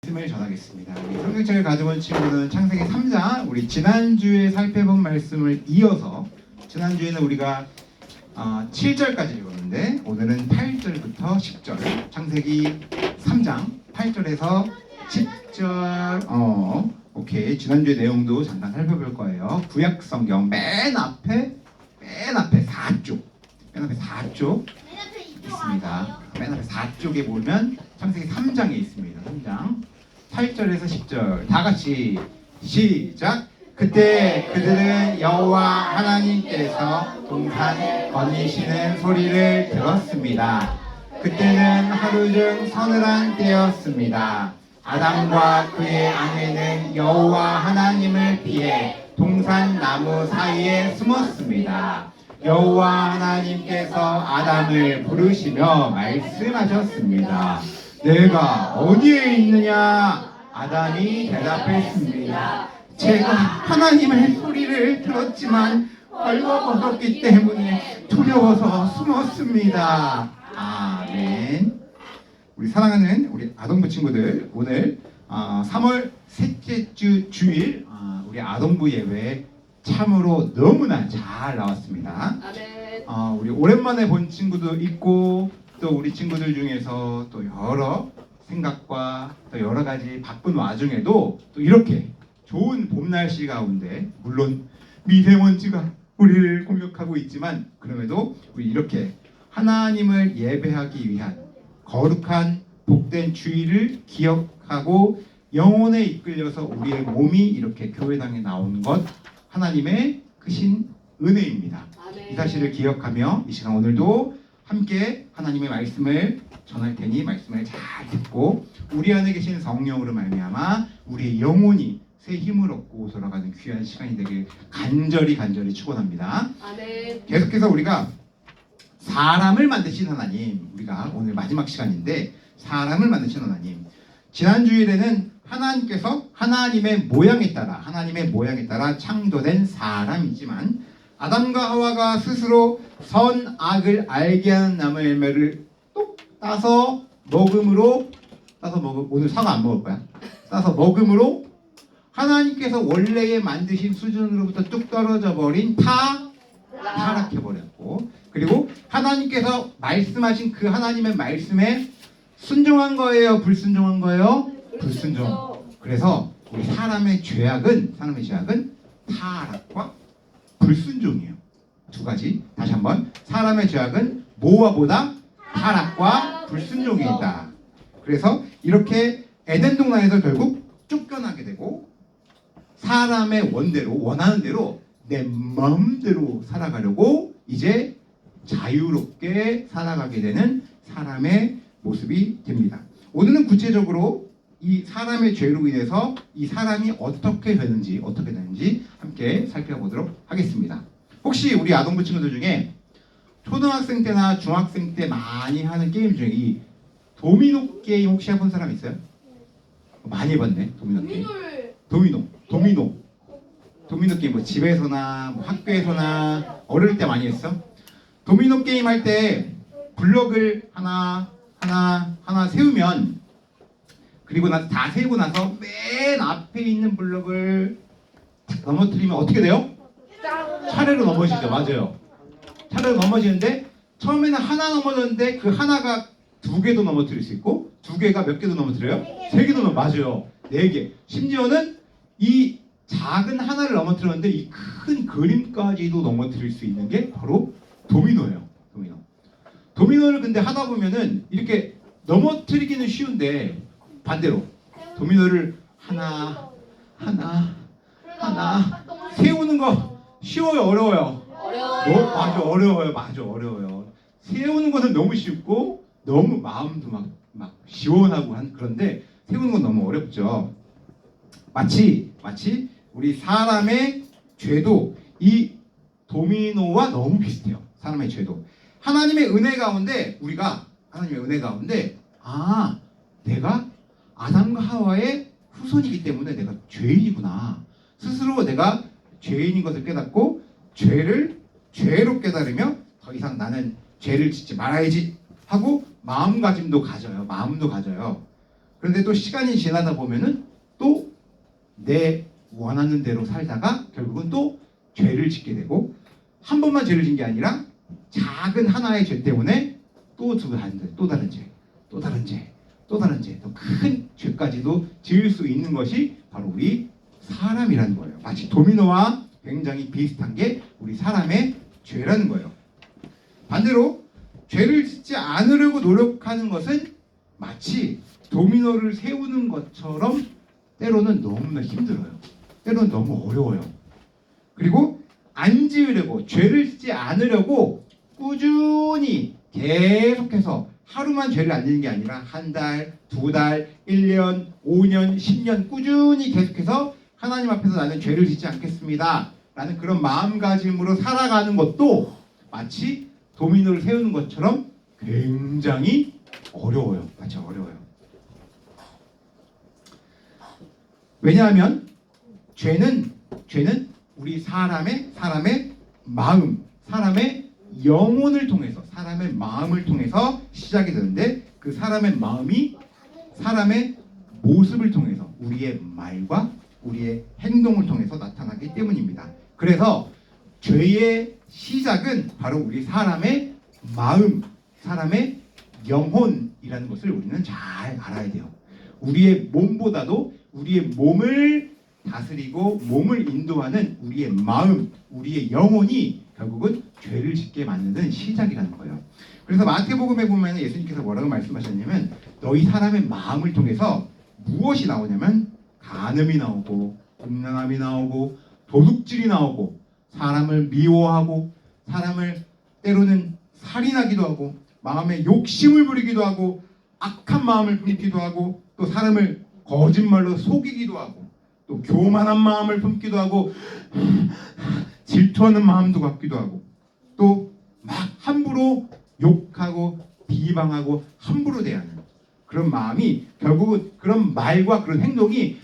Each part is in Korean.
말씀을 전하겠습니다. 우리 성경책을 가져온 친구는 창세기 3장, 우리 지난주에 살펴본 말씀을 이어서 지난주에는 우리가 7절까지 읽었는데 오늘은 8절부터 10절, 창세기 3장 8절에서 10절. 오케이. 지난주의 내용도 잠깐 살펴볼 거예요. 구약 성경 맨 앞에 4쪽, 맨 앞에 4쪽 있습니다. 맨 앞에 4쪽에 보면 창세기 3장에 있습니다. 3장 8절에서 10절 다 같이 시작. 그때 그들은 여호와 하나님께서 동산 거니시는 소리를 들었습니다. 그때는 하루 중 서늘한 때였습니다. 아담과 그의 아내는 여호와 하나님을 피해 동산 나무 사이에 숨었습니다. 여호와 하나님께서 아담을 부르시며 말씀하셨습니다. 내가 어디에 있느냐? 아담이 대답했습니다. 제가 하나님의 소리를 들었지만 벌거벗었기 때문에 두려워서 숨었습니다. 아멘. 우리 사랑하는 우리 아동부 친구들, 오늘 3월 셋째 주 주일 우리 아동부 예배 참으로 너무나 잘 나왔습니다. 우리 오랜만에 본 친구도 있고 또 우리 친구들 중에서 또 여러 생각과 또 여러 가지 바쁜 와중에도 또 이렇게 좋은 봄 날씨 가운데, 물론 미세먼지가 우리를 공격하고 있지만 그럼에도 우리 이렇게 하나님을 예배하기 위한 거룩한 복된 주일을 기억하고 영혼에 이끌려서 우리의 몸이 이렇게 교회당에 나오는 것 하나님의 크신 은혜입니다. 이 사실을 기억하며 이 시간 오늘도 함께 하나님의 말씀을 전할 테니 말씀을 잘 듣고 우리 안에 계신 성령으로 말미암아 우리의 영혼이 새 힘을 얻고 돌아가는 귀한 시간이 되길 간절히 축원합니다. 계속해서 우리가 사람을 만드신 하나님, 우리가 오늘 마지막 시간인데 사람을 만드신 하나님, 지난 주일에는 하나님께서 하나님의 모양에 따라 창조된 사람이지만 아담과 하와가 스스로 선악을 알게 하는 나무 열매를 똑 따서 먹음으로 오늘 사과 안 먹을 거야. 따서 먹음으로 하나님께서 원래의 만드신 수준으로부터 뚝 떨어져 버린 타락해 버렸고, 그리고 하나님께서 말씀하신 그 하나님의 말씀에 순종한 거예요, 불순종한 거예요? 불순종. 그래서 우리 사람의 죄악은 타락과 불순종이에요. 두 가지. 다시 한번. 사람의 죄악은 뭐와 보다? 타락과 불순종에 있다. 그래서 이렇게 에덴 동산에서 결국 쫓겨나게 되고 사람의 원하는 대로 내 마음대로 살아가려고 이제 자유롭게 살아가게 되는 사람의 모습이 됩니다. 오늘은 구체적으로 이 사람의 죄로 인해서 이 사람이 어떻게 되는지 함께 살펴보도록 하겠습니다. 혹시 우리 아동부 친구들 중에 초등학생 때나 중학생 때 많이 하는 게임 중에 이 도미노 게임 혹시 해본 사람 있어요? 많이 해봤네. 도미노 게임. 도미노 게임 뭐 집에서나 뭐 학교에서나 어릴 때 많이 했어? 도미노 게임 할 때 블럭을 하나 세우면, 그리고 다 세우고 나서 맨 앞에 있는 블럭을 넘어뜨리면 어떻게 돼요? 차례로 넘어지죠. 맞아요. 차례로 넘어지는데 처음에는 하나 넘어졌는데 그 하나가 두 개도 넘어뜨릴 수 있고 두 개가 몇 개도 넘어뜨려요? 세 개도 맞아요. 네 개. 심지어는 이 작은 하나를 넘어뜨렸는데 이 큰 그림까지도 넘어뜨릴 수 있는 게 바로 도미노예요. 도미노를 근데 하다 보면은 이렇게 넘어뜨리기는 쉬운데 반대로 도미노를 하나 세우는 거 쉬워요, 어려워요? 어려워요. 세우는 것은 너무 쉽고 너무 마음도 막 시원하고 그런데 세우는 건 너무 어렵죠. 마치 우리 사람의 죄도 이 도미노와 너무 비슷해요. 사람의 죄도 하나님의 은혜 가운데 내가 아담과 하와의 후손이기 때문에 내가 죄인이구나. 스스로 내가 죄인인 것을 깨닫고 죄로 깨달으며 더 이상 나는 죄를 짓지 말아야지 하고 마음도 가져요. 그런데 또 시간이 지나다 보면은 또 내 원하는 대로 살다가 결국은 또 죄를 짓게 되고, 한 번만 죄를 진 게 아니라 작은 하나의 죄 때문에 또 다른 죄, 또 다른 죄, 또 다른 죄, 또 다른 죄, 더 큰 죄까지도 지을 수 있는 것이 바로 우리 사람이라는 거예요. 마치 도미노와 굉장히 비슷한 게 우리 사람의 죄라는 거예요. 반대로 죄를 짓지 않으려고 노력하는 것은 마치 도미노를 세우는 것처럼 때로는 너무나 힘들어요. 때로는 너무 어려워요. 그리고 안 지으려고, 죄를 짓지 않으려고 꾸준히 계속해서 하루만 죄를 안 지는 게 아니라 한 달, 두 달, 1년, 5년, 10년 꾸준히 계속해서 하나님 앞에서 나는 죄를 짓지 않겠습니다 라는 그런 마음가짐으로 살아가는 것도 마치 도미노를 세우는 것처럼 굉장히 어려워요. 마치 어려워요. 왜냐하면 죄는 우리 사람의 마음, 사람의 영혼을 통해서, 사람의 마음을 통해서 시작이 되는데, 그 사람의 마음이 사람의 모습을 통해서, 우리의 말과 우리의 행동을 통해서 나타나기 때문입니다. 그래서 죄의 시작은 바로 우리 사람의 마음, 사람의 영혼이라는 것을 우리는 잘 알아야 돼요. 우리의 몸보다도 우리의 몸을 다스리고 몸을 인도하는 우리의 마음, 우리의 영혼이 결국은 죄를 짓게 만드는 시작이라는 거예요. 그래서 마태복음에 보면 예수님께서 뭐라고 말씀하셨냐면, 너희 사람의 마음을 통해서 무엇이 나오냐면 간음이 나오고 음란함이 나오고 도둑질이 나오고 사람을 미워하고 사람을 때로는 살인하기도 하고 마음에 욕심을 부리기도 하고 악한 마음을 품기도 하고 또 사람을 거짓말로 속이기도 하고 또 교만한 마음을 품기도 하고 질투하는 마음도 갖기도 하고 또 막 함부로 욕하고 비방하고 함부로 대하는 그런 마음이, 결국은 그런 말과 그런 행동이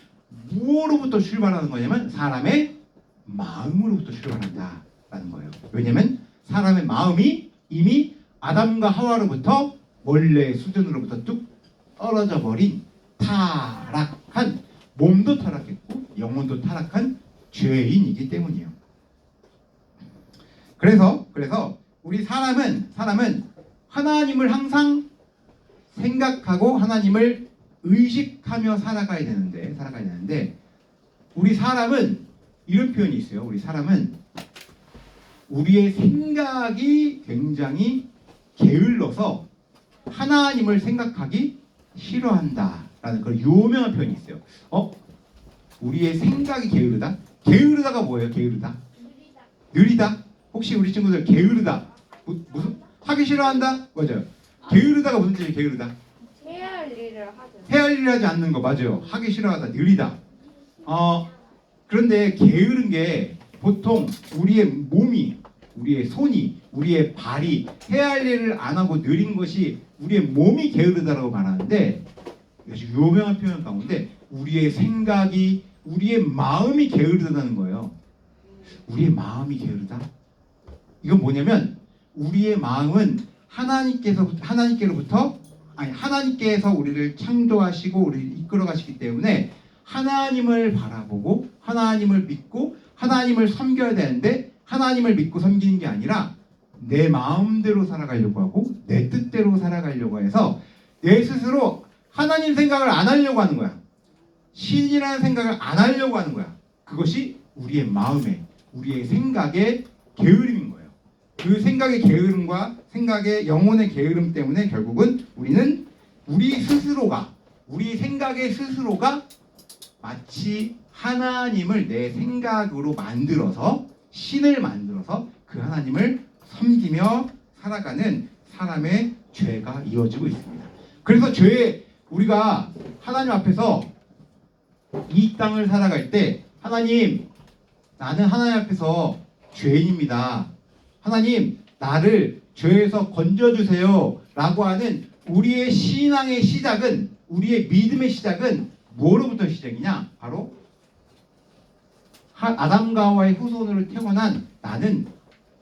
무엇으로부터 출발하는 거냐면 사람의 마음으로부터 출발한다라는 거예요. 왜냐하면 사람의 마음이 이미 아담과 하와로부터 원래의 수준으로부터 뚝 떨어져 버린 타락한, 몸도 타락했고 영혼도 타락한 죄인이기 때문이에요. 그래서 우리 사람은 하나님을 항상 생각하고 하나님을 의식하며 살아가야 되는데 우리 사람은 이런 표현이 있어요. 우리 사람은 우리의 생각이 굉장히 게을러서 하나님을 생각하기 싫어한다라는 그런 유명한 표현이 있어요. 우리의 생각이 게으르다? 게으르다가 뭐예요? 게으르다? 느리다? 혹시 우리 친구들 게으르다 무슨 하기 싫어한다? 맞아요. 게으르다가 무슨 뜻이에요? 게으르다? 해야 할 일을 하죠. 해야 할 일을 하지 않는 거 맞아요. 하기 싫어하다, 느리다. 그런데 게으른 게 보통 우리의 몸이, 우리의 손이, 우리의 발이 해야 할 일을 안 하고 느린 것이 우리의 몸이 게으르다라고 말하는데, 아주 유명한 표현 가운데 우리의 생각이, 우리의 마음이 게으르다는 거예요. 우리의 마음이 게으르다? 이건 뭐냐면 우리의 마음은 하나님께서 우리를 창조하시고 우리를 이끌어 가시기 때문에 하나님을 바라보고 하나님을 믿고 하나님을 섬겨야 되는데, 하나님을 믿고 섬기는 게 아니라 내 마음대로 살아가려고 하고 내 뜻대로 살아가려고 해서 내 스스로 하나님 생각을 안 하려고 하는 거야. 신이라는 생각을 안 하려고 하는 거야. 그것이 우리의 마음의, 우리의 생각의 게으름인 거예요. 그 생각의 게으름과 생각의 영혼의 게으름 때문에 결국은 우리는 우리 생각의 스스로가 마치 하나님을 내 생각으로 만들어서, 신을 만들어서 그 하나님을 섬기며 살아가는 사람의 죄가 이어지고 있습니다. 그래서 우리가 하나님 앞에서 이 땅을 살아갈 때, 하나님, 나는 하나님 앞에서 죄인입니다. 하나님, 나를 죄에서 건져주세요 라고 하는 우리의 신앙의 시작은, 우리의 믿음의 시작은 뭐로부터 시작이냐? 바로 아담과 하와의 후손으로 태어난 나는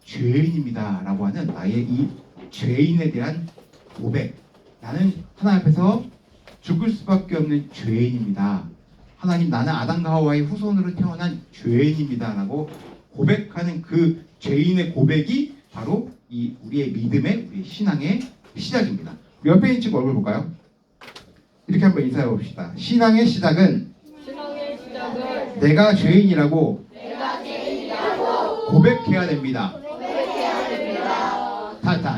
죄인입니다 라고 하는 나의 이 죄인에 대한 고백, 나는 하나님 앞에서 죽을 수밖에 없는 죄인입니다. 하나님, 나는 아담과 하와의 후손으로 태어난 죄인입니다 라고 고백하는 그 죄인의 고백이 바로 이 우리의 믿음의, 우리의 신앙의 시작입니다. 옆에 있는 친구 얼굴 볼까요? 이렇게 한번 인사해 봅시다. 신앙의 시작은 내가 죄인이라고 고백해야 됩니다.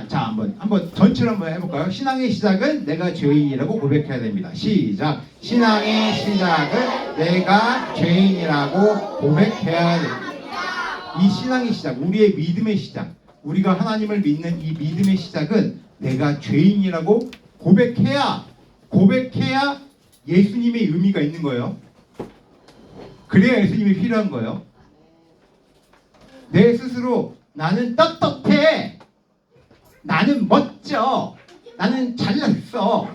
자, 한번 전체로 한번 해볼까요? 신앙의 시작은 내가 죄인이라고 고백해야 됩니다. 시작. 신앙의 시작은 내가 죄인이라고 고백해야 됩니다. 이 신앙의 시작, 우리의 믿음의 시작, 우리가 하나님을 믿는 이 믿음의 시작은 내가 죄인이라고 고백해야 예수님의 의미가 있는 거예요. 그래야 예수님이 필요한 거예요. 내 스스로 나는 떳떳해, 나는 멋져, 나는 잘났어,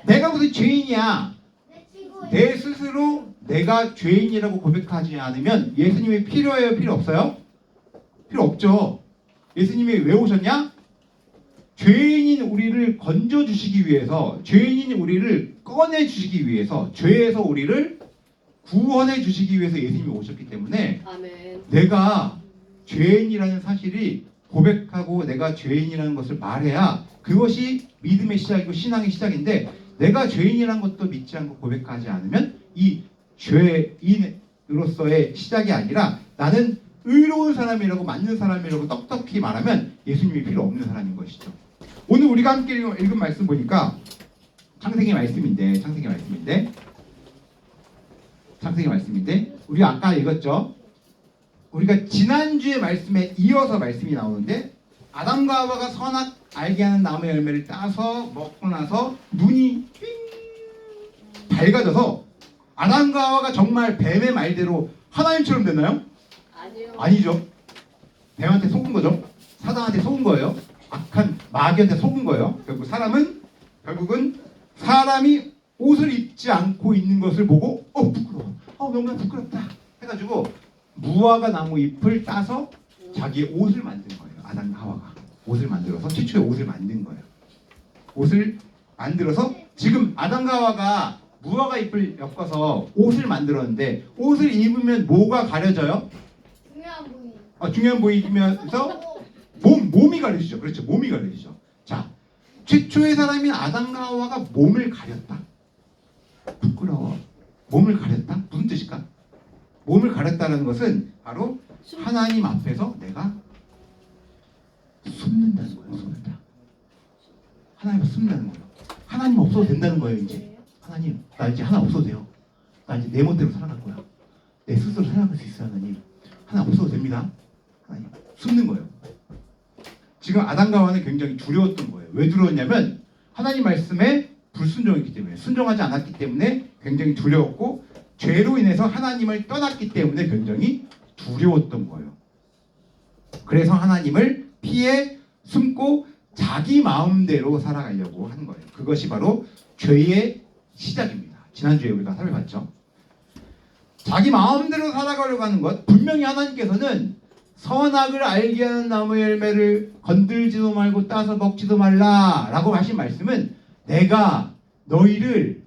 내가 무슨 죄인이야, 내 스스로 내가 죄인이라고 고백하지 않으면 예수님이 필요해요? 필요 없어요? 필요 없죠. 예수님이 왜 오셨냐? 죄인인 우리를 건져주시기 위해서, 죄인인 우리를 꺼내주시기 위해서, 죄에서 우리를 구원해 주시기 위해서 예수님이 오셨기 때문에 아멘. 내가 죄인이라는 사실이 고백하고 내가 죄인이라는 것을 말해야 그것이 믿음의 시작이고 신앙의 시작인데, 내가 죄인이라는 것도 믿지 않고 고백하지 않으면 이 죄인으로서의 시작이 아니라 나는 의로운 사람이라고, 맞는 사람이라고 떡떡히 말하면 예수님이 필요 없는 사람인 것이죠. 오늘 우리가 함께 읽은 말씀 보니까 창세기 말씀인데 우리가 아까 읽었죠. 우리가 지난주의 말씀에 이어서 말씀이 나오는데, 아담과 하와가 선악 알게 하는 나무의 열매를 따서 먹고 나서 눈이 밝아져서 아담과 하와가 정말 뱀의 말대로 하나님처럼 됐나요? 아니요. 아니죠. 뱀한테 속은 거죠. 사단한테 속은 거예요. 악한 마귀한테 속은 거예요. 결국은 사람이 옷을 입지 않고 있는 것을 보고 부끄러워, 너무나 부끄럽다 해가지고 무화과 나무 잎을 따서 자기의 옷을 만든 거예요. 아담과 하와가 옷을 만들어서 최초의 옷을 만든 거예요. 옷을 만들어서 지금 아담과 하와가 무화과 잎을 엮어서 옷을 만들었는데, 옷을 입으면 뭐가 가려져요? 중요한 부위이면서 몸이 가려지죠. 그렇죠. 몸이 가려지죠. 자, 최초의 사람인 아담과 하와가 몸을 가렸다. 부끄러워. 몸을 가렸다? 무슨 뜻일까? 몸을 가렸다는 것은 바로 하나님 앞에서 내가 숨는다는 거예요. 숨는다. 하나님 앞에 숨는다는 거예요. 하나님 없어도 된다는 거예요. 이제 하나님, 나 이제 하나 없어도 돼요. 나 이제 내 멋대로 살아갈 거야. 내 스스로 살아갈 수 있어요. 하나님, 하나 없어도 됩니다. 하나님, 숨는 거예요. 지금 아담과 하와는 굉장히 두려웠던 거예요. 왜 두려웠냐면 하나님 말씀에 불순종했기 때문에, 순종하지 않았기 때문에 굉장히 두려웠고, 죄로 인해서 하나님을 떠났기 때문에 굉장히 두려웠던 거예요. 그래서 하나님을 피해 숨고 자기 마음대로 살아가려고 하는 거예요. 그것이 바로 죄의 시작입니다. 지난주에 우리가 살펴봤죠. 자기 마음대로 살아가려고 하는 것, 분명히 하나님께서는 선악을 알게 하는 나무의 열매를 건들지도 말고 따서 먹지도 말라 라고 하신 말씀은, 내가 너희를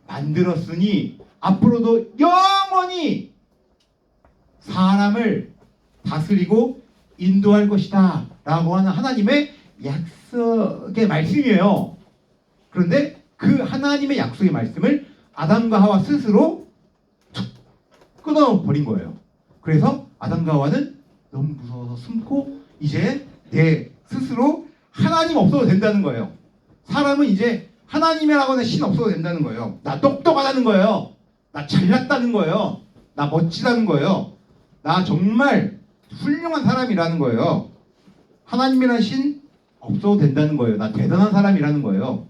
만들었으니 앞으로도 영원히 사람을 다스리고 인도할 것이다 라고 하는 하나님의 약속의 말씀이에요. 그런데 그 하나님의 약속의 말씀을 아담과 하와 스스로 툭 끊어버린 거예요. 그래서 아담과 하와는 너무 무서워서 숨고 이제 내 스스로 하나님 없어도 된다는 거예요. 사람은 이제 하나님이라고 하는 신 없어도 된다는 거예요. 나 똑똑하다는 거예요. 나 잘났다는 거예요. 나 멋지다는 거예요. 나 정말 훌륭한 사람이라는 거예요. 하나님이라는 신 없어도 된다는 거예요. 나 대단한 사람이라는 거예요.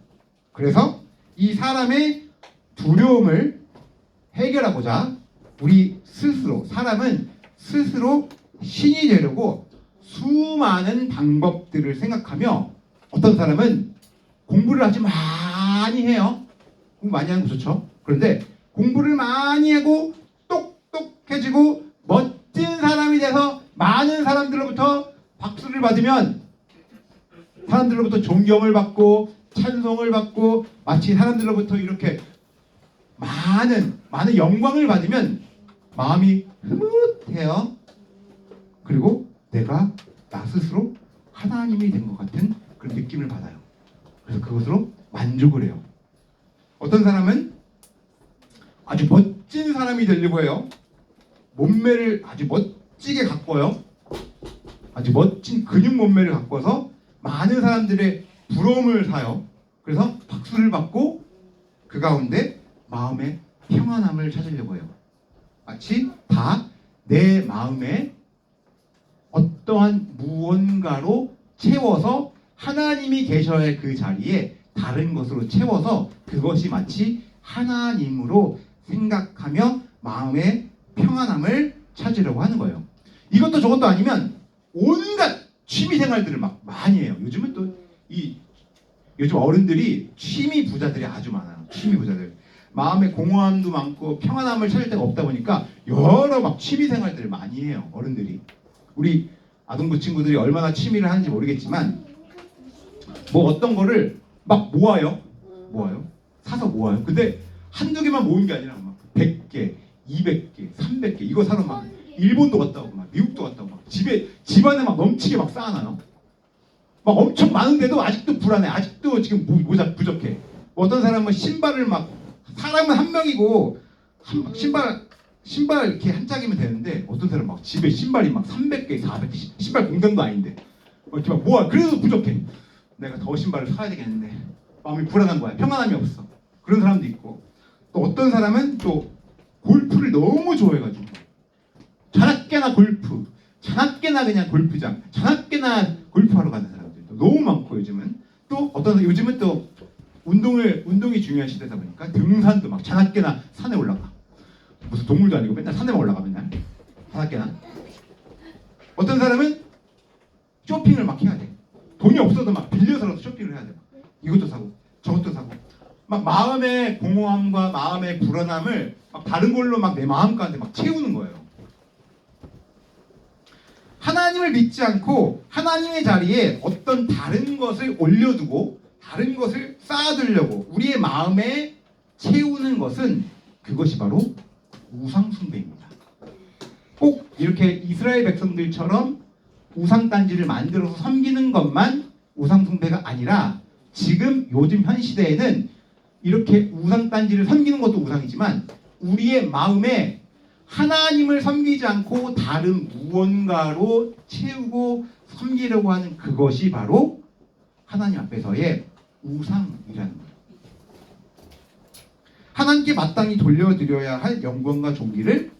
그래서 이 사람의 두려움을 해결하고자 우리 스스로, 사람은 스스로 신이 되려고 수많은 방법들을 생각하며, 어떤 사람은 공부를 아주 많이 해요. 공부 많이 하는 거 좋죠. 그런데 공부를 많이 하고 똑똑해지고 멋진 사람이 돼서 많은 사람들로부터 박수를 받으면, 사람들로부터 존경을 받고 찬송을 받고 마치 사람들로부터 이렇게 많은 영광을 받으면 마음이 흐뭇해요. 그리고 내가 나 스스로 하나님이 된 것 같은 그런 느낌을 받아요. 그래서 그것으로 만족을 해요. 어떤 사람은 아주 멋진 사람이 되려고 해요. 몸매를 아주 멋지게 가꿔요. 아주 멋진 근육 몸매를 가꿔서 많은 사람들의 부러움을 사요. 그래서 박수를 받고 그 가운데 마음의 평안함을 찾으려고 해요. 마치 다 내 마음에 어떠한 무언가로 채워서 하나님이 계셔야 할 그 자리에 다른 것으로 채워서 그것이 마치 하나님으로 생각하며 마음의 평안함을 찾으려고 하는 거예요. 이것도 저것도 아니면 온갖 취미 생활들을 막 많이 해요. 요즘은 또 요즘 어른들이 취미 부자들이 아주 많아요. 취미 부자들. 마음의 공허함도 많고 평안함을 찾을 데가 없다 보니까 여러 막 취미 생활들을 많이 해요. 어른들이. 우리 아동부 친구들이 얼마나 취미를 하는지 모르겠지만 뭐 어떤 거를 막 모아요. 사서 모아요. 근데 한두 개만 모은 게 아니라 막 100개, 200개, 300개 이거 사러 막 일본도 갔다 오고 막 미국도 갔다 오고 막 집안에 막 넘치게 막 쌓아놔요. 막 엄청 많은데도 아직도 불안해. 아직도 지금 모자 부족해. 어떤 사람은 신발을 막 사람은 한 명이고 신발 이렇게 한 짝이면 되는데 어떤 사람은 막 집에 신발이 막 300개, 400개 신발 공장도 아닌데 이렇게 막 모아. 그래도 부족해. 내가 더 신발을 사야 되겠는데 마음이 불안한 거야. 평안함이 없어. 그런 사람도 있고 또 어떤 사람은 또 골프를 너무 좋아해가지고 자나깨나 골프, 자나깨나 그냥 골프장, 자나깨나 골프하러 가는 사람들도 너무 많고 요즘은 또 운동이 중요한 시대다 보니까 등산도 막 자나깨나 산에 올라가. 무슨 동물도 아니고 맨날 산에만 올라가 맨날 자나깨나. 어떤 사람은 쇼핑을 막 해야 돼. 돈이 없어도 막 빌려서라도 쇼핑을 해야 돼. 이것도 사고 저것도 사고. 막 마음의 공허함과 마음의 불안함을 막 다른 걸로 막 내 마음 가운데 막 채우는 거예요. 하나님을 믿지 않고 하나님의 자리에 어떤 다른 것을 올려두고 다른 것을 쌓아두려고 우리의 마음에 채우는 것은 그것이 바로 우상숭배입니다. 꼭 이렇게 이스라엘 백성들처럼 우상단지를 만들어서 섬기는 것만 우상숭배가 아니라 지금 요즘 현 시대에는 이렇게 우상단지를 섬기는 것도 우상이지만 우리의 마음에 하나님을 섬기지 않고 다른 무언가로 채우고 섬기려고 하는 그것이 바로 하나님 앞에서의 우상이라는 거예요. 하나님께 마땅히 돌려드려야 할 영광과 존귀를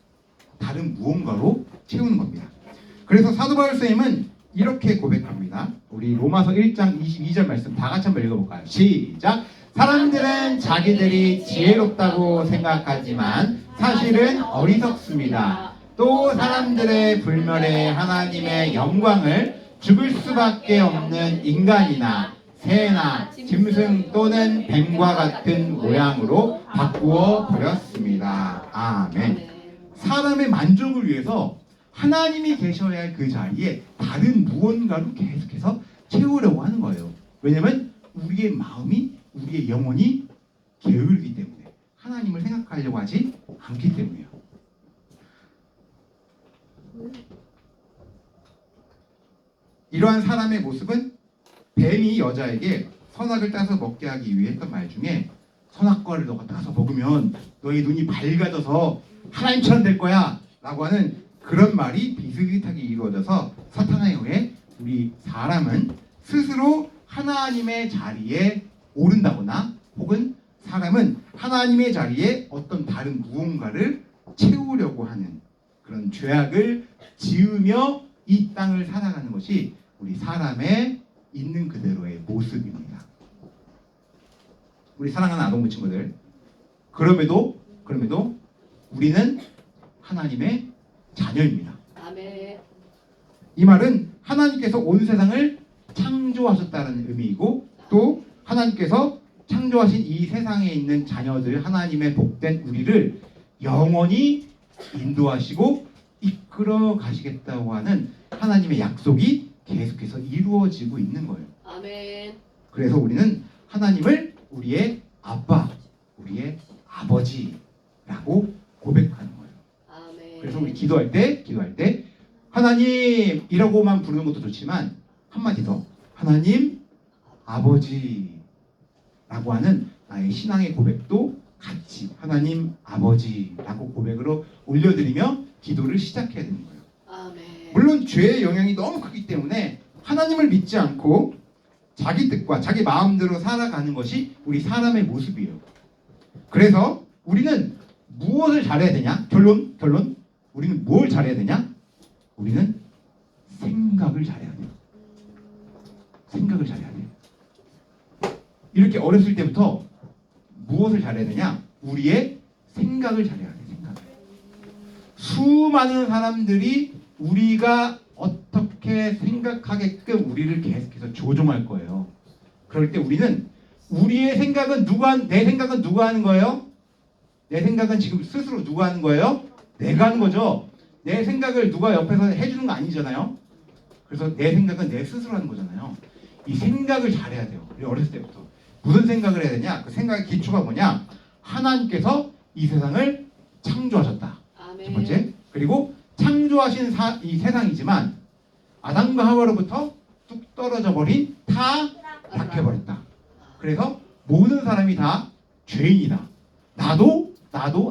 다른 무언가로 채우는 겁니다. 그래서 사도 바울 쌤은 이렇게 고백합니다. 우리 로마서 1장 22절 말씀 다 같이 한번 읽어볼까요? 시작! 사람들은 자기들이 지혜롭다고 생각하지만 사실은 어리석습니다. 또 사람들의 불멸에 하나님의 영광을 죽을 수밖에 없는 인간이나 새나 짐승 또는 뱀과 같은 모양으로 바꾸어 버렸습니다. 아멘. 사람의 만족을 위해서 하나님이 계셔야 할 그 자리에 다른 무언가로 계속해서 채우려고 하는 거예요. 왜냐하면 우리의 마음이 우리의 영혼이 게으르기 때문에 하나님을 생각하려고 하지 않기 때문이에요. 이러한 사람의 모습은 뱀이 여자에게 선악을 따서 먹게 하기 위해 했던 말 중에 선악과를 너가 따서 먹으면 너의 눈이 밝아져서 하나님처럼 될 거야 라고 하는 그런 말이 비슷하게 이루어져서 사탄에 의해 우리 사람은 스스로 하나님의 자리에 오른다거나 혹은 사람은 하나님의 자리에 어떤 다른 무언가를 채우려고 하는 그런 죄악을 지으며 이 땅을 살아가는 것이 우리 사람의 있는 그대로의 모습입니다. 우리 사랑하는 아동부 친구들, 그럼에도 우리는 하나님의 자녀입니다. 아멘. 이 말은 하나님께서 온 세상을 창조하셨다는 의미이고 또 하나님께서 창조하신 이 세상에 있는 자녀들 하나님의 복된 우리를 영원히 인도하시고 이끌어 가시겠다고 하는 하나님의 약속이 계속해서 이루어지고 있는 거예요. 아멘. 그래서 우리는 하나님을 우리의 아빠, 우리의 아버지라고 고백하는 거예요. 아멘. 그래서 우리 기도할 때 하나님이라고만 부르는 것도 좋지만 한마디 더 하나님 아버지라고 하는 나의 신앙의 고백도 같이 하나님 아버지라고 고백으로 올려드리며 기도를 시작해야 되는 거예요. 아멘. 물론 죄의 영향이 너무 크기 때문에 하나님을 믿지 않고 자기 뜻과 자기 마음대로 살아가는 것이 우리 사람의 모습이에요. 그래서 우리는 무엇을 잘해야 되냐? 결론 우리는 뭘 잘해야 되냐? 우리는 생각을 잘해야 돼요. 생각을 잘해야 돼요. 이렇게 어렸을 때부터 무엇을 잘해야 되냐? 우리의 생각을 잘해야 돼요. 생각을. 수많은 사람들이 우리가 어떻게 생각하게끔 우리를 계속해서 조종할 거예요. 그럴 때 우리는 우리의 생각은 내 생각은 누가 하는 거예요? 내 생각은 지금 스스로 누가 하는 거예요? 내가 하는 거죠. 내 생각을 누가 옆에서 해주는 거 아니잖아요. 그래서 내 생각은 내 스스로 하는 거잖아요. 이 생각을 잘해야 돼요. 우리 어렸을 때부터. 무슨 생각을 해야 되냐? 그 생각의 기초가 뭐냐? 하나님께서 이 세상을 창조하셨다. 아멘. 첫 번째. 그리고 창조하신 이 세상이지만 아담과 하와로부터 뚝 떨어져 버린 타락해버렸다. 그래서 모든 사람이 다 죄인이다. 나도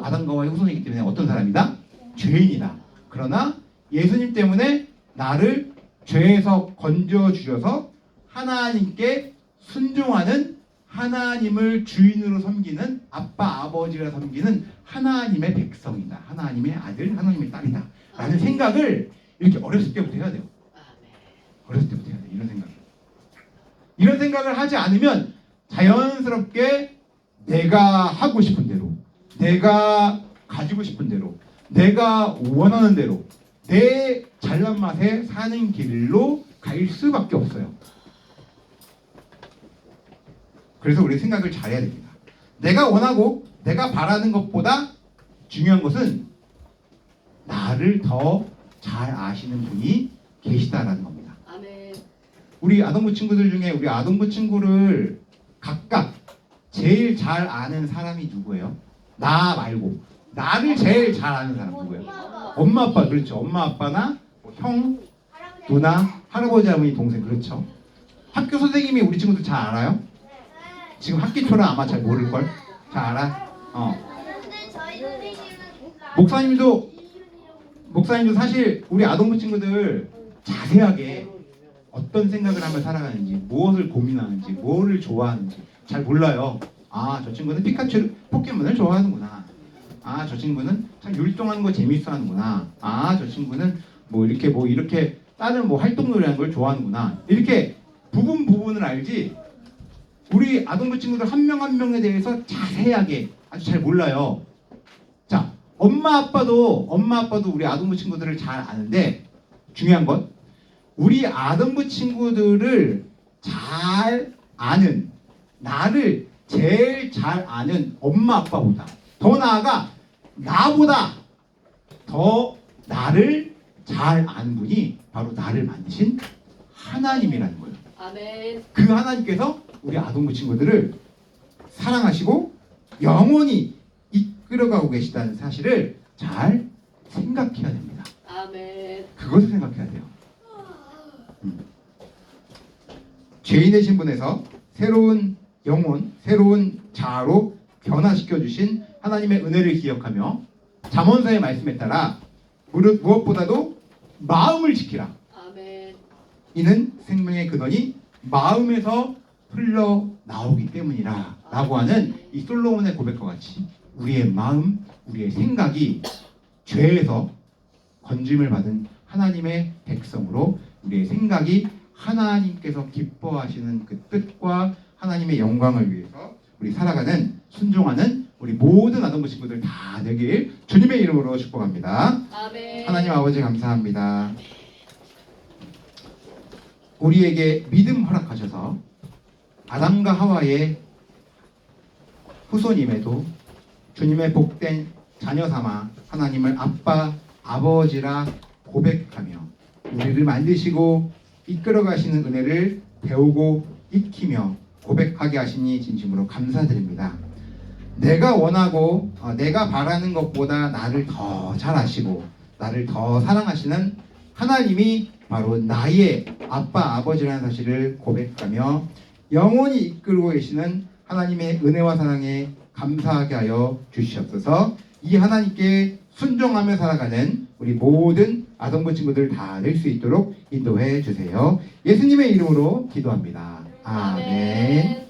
아담과 하와의 후손이기 때문에 어떤 사람이다? 죄인이다. 그러나 예수님 때문에 나를 죄에서 건져주셔서 하나님께 순종하는 하나님을 주인으로 섬기는 아빠 아버지라 섬기는 하나님의 백성이다. 하나님의 아들, 하나님의 딸이다. 라는 생각을 이렇게 어렸을 때부터 해야 돼요. 어렸을 때부터 해야 돼요. 이런 생각을 하지 않으면 자연스럽게 내가 하고 싶은 대로, 내가 가지고 싶은 대로, 내가 원하는 대로 내 잘난 맛에 사는 길로 갈 수밖에 없어요. 그래서 우리 생각을 잘해야 됩니다. 내가 원하고 내가 바라는 것보다 중요한 것은 나를 더 잘 아시는 분이 계시다라는 겁니다. 아멘. 우리 아동부 친구들 중에 우리 아동부 친구를 각각 제일 잘 아는 사람이 누구예요? 나 말고 나를 제일 잘 아는 사람 누구예요? 엄마 아빠. 그렇죠. 엄마 아빠나 뭐 형, 누나, 할아버지, 할머니, 동생. 그렇죠. 학교 선생님이 우리 친구들 잘 알아요? 지금 학기 초라 아마 잘 모를걸? 잘 알아? 근데 저희 선생님은 목사님도 사실 우리 아동부 친구들 자세하게 어떤 생각을 하며 살아가는지, 무엇을 고민하는지, 뭐를 좋아하는지 잘 몰라요. 아, 저 친구는 피카츄 포켓몬을 좋아하는구나. 아, 저 친구는 참 율동하는 거 재밌어 하는구나. 아, 저 친구는 뭐 이렇게 다른 뭐 활동놀이하는 걸 좋아하는구나. 이렇게 부분을 알지. 우리 아동부 친구들 한 명 한 명에 대해서 자세하게 아주 잘 몰라요. 자, 엄마 아빠도 우리 아동부 친구들을 잘 아는데 중요한 건 우리 아동부 친구들을 잘 아는, 나를 제일 잘 아는 엄마 아빠보다, 더 나아가 나보다 더 나를 잘 아는 분이 바로 나를 만드신 하나님이라는 거예요. 아멘. 그 하나님께서 우리 아동부 친구들을 사랑하시고 영원히 이끌어가고 계시다는 사실을 잘 생각해야 됩니다. 아멘. 그것을 생각해야 돼요. 죄인의 신분에서 새로운 영혼, 새로운 자아로 변화시켜 주신 하나님의 은혜를 기억하며 잠언서의 말씀에 따라 무엇보다도 마음을 지키라. 아멘. 이는 생명의 근원이 마음에서 흘러나오기 때문이라 라고 하는 이 솔로몬의 고백과 같이 우리의 마음, 우리의 생각이 죄에서 건짐을 받은 하나님의 백성으로 우리의 생각이 하나님께서 기뻐하시는 그 뜻과 하나님의 영광을 위해서 우리 살아가는, 순종하는 우리 모든 아동부 친구들 다 되길 주님의 이름으로 축복합니다. 아멘. 하나님 아버지 감사합니다. 우리에게 믿음 허락하셔서 아담과 하와의 후손임에도 주님의 복된 자녀 삼아 하나님을 아빠, 아버지라 고백하며 우리를 만드시고 이끌어 가시는 은혜를 배우고 익히며 고백하게 하시니 진심으로 감사드립니다. 내가 원하고 내가 바라는 것보다 나를 더 잘 아시고 나를 더 사랑하시는 하나님이 바로 나의 아빠 아버지라는 사실을 고백하며 영원히 이끌고 계시는 하나님의 은혜와 사랑에 감사하게 하여 주시옵소서. 이 하나님께 순종하며 살아가는 우리 모든 아동부 친구들 다 될 수 있도록 인도해 주세요. 예수님의 이름으로 기도합니다. 아멘.